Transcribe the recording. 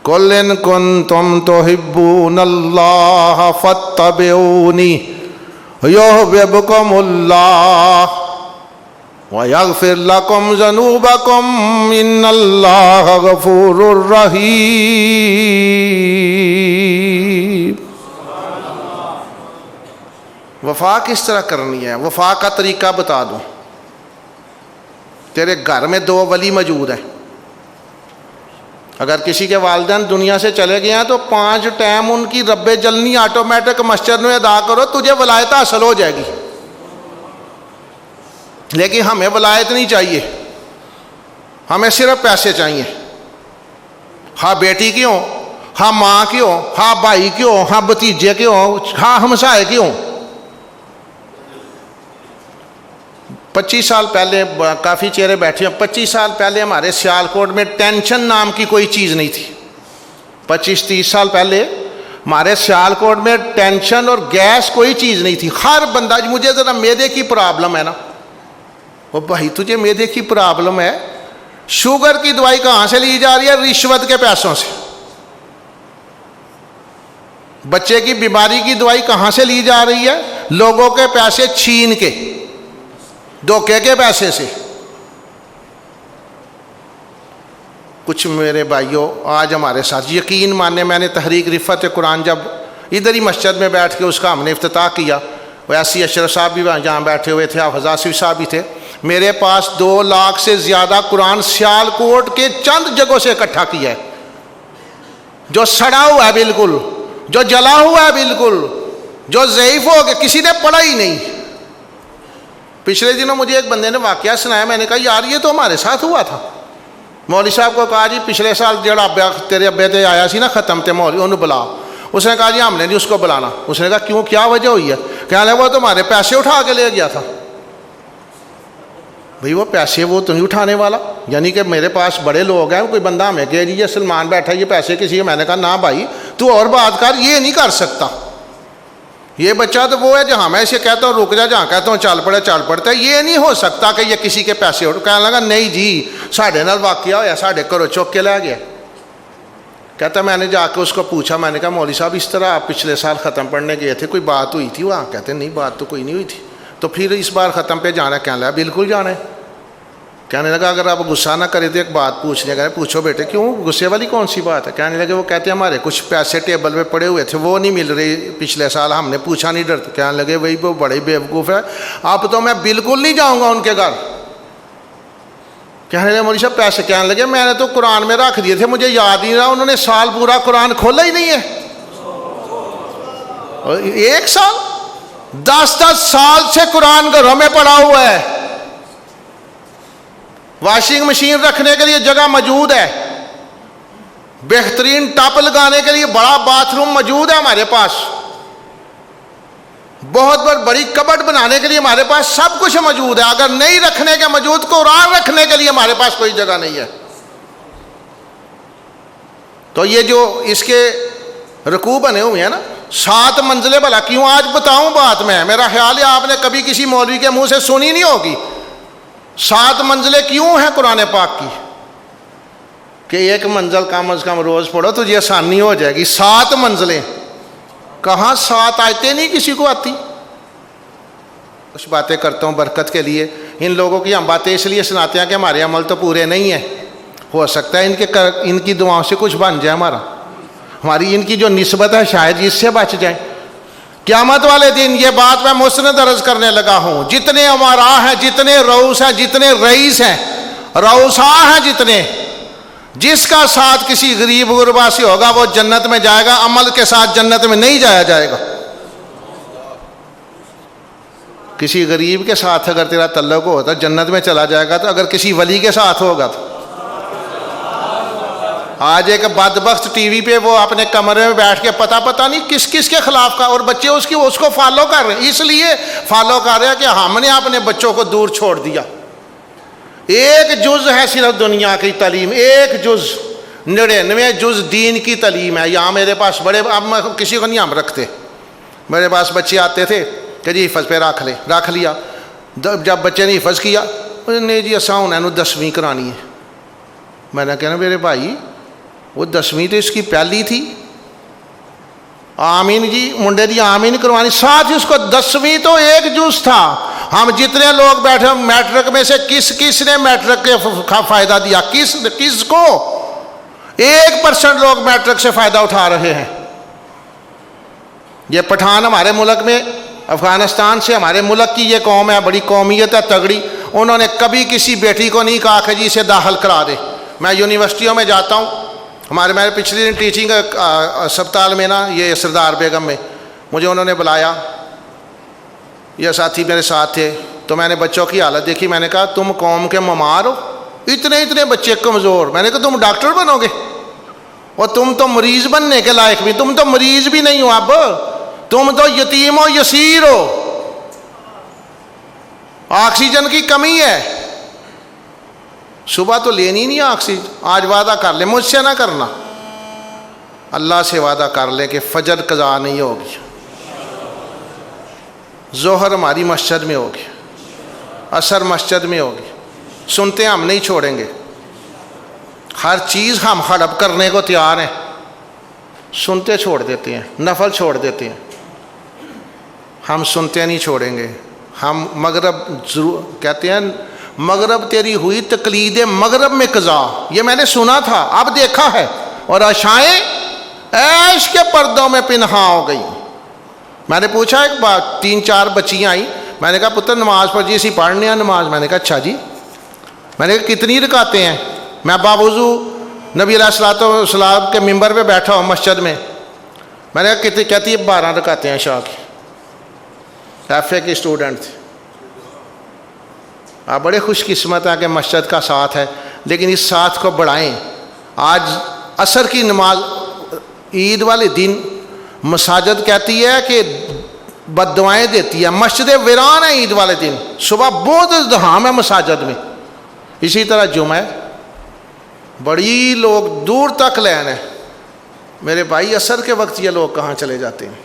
قل ان کنتم تحبون اللہ فاتبعونی یحببکم اللہ وَيَغْفِرْ لَكُمْ ذُنُوبَكُمْ إِنَّ اللَّهَ غَفُورٌ رَحِيمٌ۔ وفا کس طرح کرنی ہے؟ وفا کا طریقہ بتا دوں۔ تیرے گھر میں 2 ولی موجود ہیں، اگر کسی کے والدین دنیا سے چلے گئے ہیں تو 5 ٹائم ان کی رب جلنی آٹومیٹک مسجد میں ادا کرو، تجھے ولایت حاصل ہو جائے گی۔ لیکن ہمیں ولایت نہیں چاہیے، ہمیں صرف پیسے چاہیے، ہاں بیٹی کیوں، ہاں ماں کیوں، ہاں بھائی کیوں، ہاں بھتیجے کیوں، ہاں ہمسائے کیوں۔ 25 سال پہلے، کافی چہرے بیٹھے ہیں، 25 سال پہلے ہمارے سیالکوٹ میں ٹینشن نام کی کوئی چیز نہیں تھی۔ 25-30 سال پہلے ہمارے سیالکوٹ میں ٹینشن اور گیس کوئی چیز نہیں تھی۔ ہر بندہ، مجھے ذرا معدے کی پرابلم ہے نا، وہ بھائی تجھے معدے کی پرابلم ہے، شوگر کی دوائی کہاں سے لی جا رہی ہے؟ رشوت کے پیسوں سے۔ بچے کی بیماری کی دوائی کہاں سے لی جا رہی ہے؟ لوگوں کے پیسے چھین کے، دھوکے کے پیسے سے۔ کچھ میرے بھائیوں آج ہمارے ساتھ، یقین ماننے، میں نے تحریک رفعت قرآن جب ادھر ہی مسجد میں بیٹھ کے اس کا ہم نے افتتاح کیا، ویسی اشرف صاحب بھی جہاں بیٹھے ہوئے تھے، حافظ آصف صاحب بھی تھے، میرے پاس 2 لاکھ سے زیادہ قرآن سیالکوٹ کے چند جگہوں سے اکٹھا کیا ہے، جو سڑا ہوا ہے بالکل، جو جلا ہوا ہے بالکل، جو ضعیف ہو گیا، کسی نے پڑھا ہی نہیں۔ پچھلے دنوں مجھے ایک بندے نے واقعہ سنایا، میں نے کہا یار یہ تو ہمارے ساتھ ہوا تھا۔ مولوی صاحب کو کہا جی پچھلے سال جڑا تیرے ابے تے آیا سی نا ختم تے مولوی انہوں بلا۔ اس نے کہا جی ہم نے نہیں اس کو بلانا۔ اس نے کہا کیوں، کیا وجہ ہوئی ہے؟ کہنے لگا وہ تمہارے پیسے اٹھا کے لے گیا تھا۔ بھئی وہ پیسے وہ تو نہیں اٹھانے والا، یعنی کہ میرے پاس بڑے لوگ ہیں، کوئی بندہ ہمیں کہ جی یہ سلمان بیٹھا یہ پیسے کسی کے، میں نے کہا نہ بھائی تو اور بات کر، یہ نہیں کر سکتا۔ یہ بچہ تو وہ ہے جہاں میں اسے کہتا ہوں رک جا، جہاں کہتا ہوں چل پڑتا ہے، یہ نہیں ہو سکتا کہ یہ کسی کے پیسے اٹھ۔ کہنے لگا نہیں جی ساڑھے نال واقعہ ہویا، ساڑھے گھروں چوک کے لے گیا۔ کہتا میں نے جا کے اس کو پوچھا، میں نے کہا مولوی صاحب اس طرح آپ پچھلے سال ختم پڑھنے گئے تھے، کوئی بات ہوئی تھی وہاں؟ کہتے نہیں بات تو کوئی نہیں ہوئی تھی، تو پھر اس بار ختم پہ جانا ہے؟ کہنے لگا بالکل جانا ہے۔ کہنے لگا اگر آپ غصہ نہ کرے تو ایک بات پوچھ لیا کریں۔ پوچھو بیٹے، کیوں، غصے والی کون سی بات ہے؟ کہنے لگے وہ کہتے ہیں ہمارے کچھ پیسے ٹیبل پہ پڑے ہوئے تھے، وہ نہیں مل رہے پچھلے سال، ہم نے پوچھا نہیں ڈرتے۔ کہنے لگے وہی وہ بڑے بیوقوف ہے، اب تو میں بالکل نہیں جاؤں گا ان کے گھر۔ کہنے لگے مولوی صاحب پیسے؟ کہنے لگے میں نے تو قرآن میں رکھ دیے تھے، مجھے یاد نہیں رہا، انہوں نے سال پورا قرآن کھولا ہی نہیں ہے۔ 1 سال 10 سال سے قرآن گھروں میں پڑا ہوا ہے، واشنگ مشین رکھنے کے لیے جگہ موجود ہے، بہترین ٹاپ لگانے کے لیے بڑا باتھ روم موجود ہے ہمارے پاس، بہت بڑی کبٹ بنانے کے لیے ہمارے پاس سب کچھ موجود ہے۔ اگر نہیں رکھنے کے موجود، قرآن رکھنے کے لیے ہمارے پاس کوئی جگہ نہیں ہے۔ تو یہ جو اس کے رکوع بنے ہوئے ہیں نا 7 منزلیں، بھلا کیوں؟ آج بتاؤں بات میں، میرا خیال ہے آپ نے کبھی کسی مولوی کے منہ سے سنی نہیں ہوگی۔ 7 منزلیں کیوں ہیں قرآن پاک کی؟ کہ 1 منزل کم از کم روز پڑھو تو یہ آسانی ہو جائے گی۔ 7 منزلیں کہاں، 7 آیتیں نہیں کسی کو آتی۔ کچھ باتیں کرتا ہوں برکت کے لیے، ان لوگوں کی ہم باتیں اس لیے سناتے ہیں کہ ہمارے عمل تو پورے نہیں ہیں، ہو سکتا ہے ان کی دعاؤں سے کچھ بن جائے، ہماری ان کی جو نسبت ہے شاید اس سے بچ جائیں۔ قیامت والے دن یہ بات میں مسند عرض کرنے لگا ہوں، جتنے امراء ہیں، جتنے رؤوس ہیں، جتنے رئیس ہیں، رؤساء ہیں جتنے، جس کا ساتھ کسی غریب غربا سے ہوگا وہ جنت میں جائے گا، عمل کے ساتھ جنت میں نہیں جایا جائے گا۔ کسی غریب کے ساتھ اگر تیرا تعلق ہوتا جنت میں چلا جائے گا، تو اگر کسی ولی کے ساتھ ہوگا تو۔ آج ایک بدبخت ٹی وی پہ وہ اپنے کمرے میں بیٹھ کے پتہ نہیں کس کس کے خلاف کا، اور بچے اس کو فالو کر رہے ہیں، اس لیے فالو کر رہے ہیں کہ ہم نے اپنے بچوں کو دور چھوڑ دیا۔ 1 جز ہے صرف دنیا کی تعلیم، 1 جز، 99 جز دین کی تعلیم ہے۔ یہاں میرے پاس اب میں کسی کو نہیں ہم رکھتے، میرے پاس بچے آتے تھے کہ جی حفظ پہ رکھ لیا، جب بچے نے حفظ کیا نہیں جی اساں انہوں 10ویں کرانی ہے۔ میں نے کہنا میرے بھائی وہ 10ویں تو اس کی پہلی تھی، آمین جی منڈے دی آمین کروانی، ساتھ ہی اس کو 10ویں تو ایک جز تھا۔ ہم جتنے لوگ بیٹھے میٹرک میں سے کس نے میٹرک کا فائدہ دیا؟ کس کو؟ 1% لوگ میٹرک سے فائدہ اٹھا رہے ہیں۔ یہ پٹھان ہمارے ملک میں، افغانستان سے ہمارے ملک کی یہ قوم ہے، بڑی قومیت ہے تگڑی، انہوں نے کبھی کسی بیٹی کو نہیں کہا کہ جی اسے داخل کرا دے۔ میں یونیورسٹیوں میں جاتا ہوں، میں پچھلی دن ٹیچنگ اسپتال میں نا، یہ سردار بیگم میں، مجھے انہوں نے بلایا، یہ ساتھی میرے ساتھ تھے، تو میں نے بچوں کی حالت دیکھی، میں نے کہا تم قوم کے ممار ہو، اتنے بچے کمزور، میں نے کہا تم ڈاکٹر بنو گے، اور تم تو مریض بننے کے لائق بھی، تم تو مریض بھی نہیں ہو، اب تم تو یتیم و یسیر ہو، آکسیجن کی کمی ہے، صبح تو لینی نہیں آکسیجن، آج وعدہ کر لے، مجھ سے نہ کرنا، اللہ سے وعدہ کر لے کہ فجر قضا نہیں ہوگی، ظہر ہماری مسجد میں ہوگی، عصر مسجد میں ہوگی، سنتے ہم نہیں چھوڑیں گے، ہر چیز ہم ہڑپ کرنے کو تیار ہیں، سنتے چھوڑ دیتے ہیں، نفل چھوڑ دیتے ہیں، ہم سنتے نہیں چھوڑیں گے۔ ہم مغرب ضرور کہتے ہیں، مغرب تیری ہوئی تقلید مغرب میں قضا، یہ میں نے سنا تھا، اب دیکھا ہے، اور عشائیں عیش کے پردوں میں پنہاں ہو گئی۔ میں نے پوچھا ایک بات، 3-4 بچیاں آئیں، میں نے کہا پتر نماز پڑھ جی، اسی پڑھنے ہیں نماز، میں نے کہا اچھا جی، میں نے کہا کتنی رکعتیں ہیں؟ میں باوضو نبی علیہ الصلوۃ والسلام کے ممبر پہ بیٹھا ہوں مسجد میں، میں نے کہا کتنی؟ کہتی ہے 12 رکعتیں ہیں عشاء کی، ایف اے کی اسٹوڈنٹ تھی۔ آپ بڑے خوش قسمت ہیں کہ مسجد کا ساتھ ہے، لیکن اس ساتھ کو بڑھائیں۔ آج عصر کی نماز عید والے دن مساجد کہتی ہے کہ بد دعائیں دیتی ہے، مسجد ویران ہے عید والے دن، صبح بہت ازدحام ہے مساجد میں۔ اسی طرح جمعہ بڑی لوگ دور تک لین ہے، میرے بھائی عصر کے وقت یہ لوگ کہاں چلے جاتے ہیں؟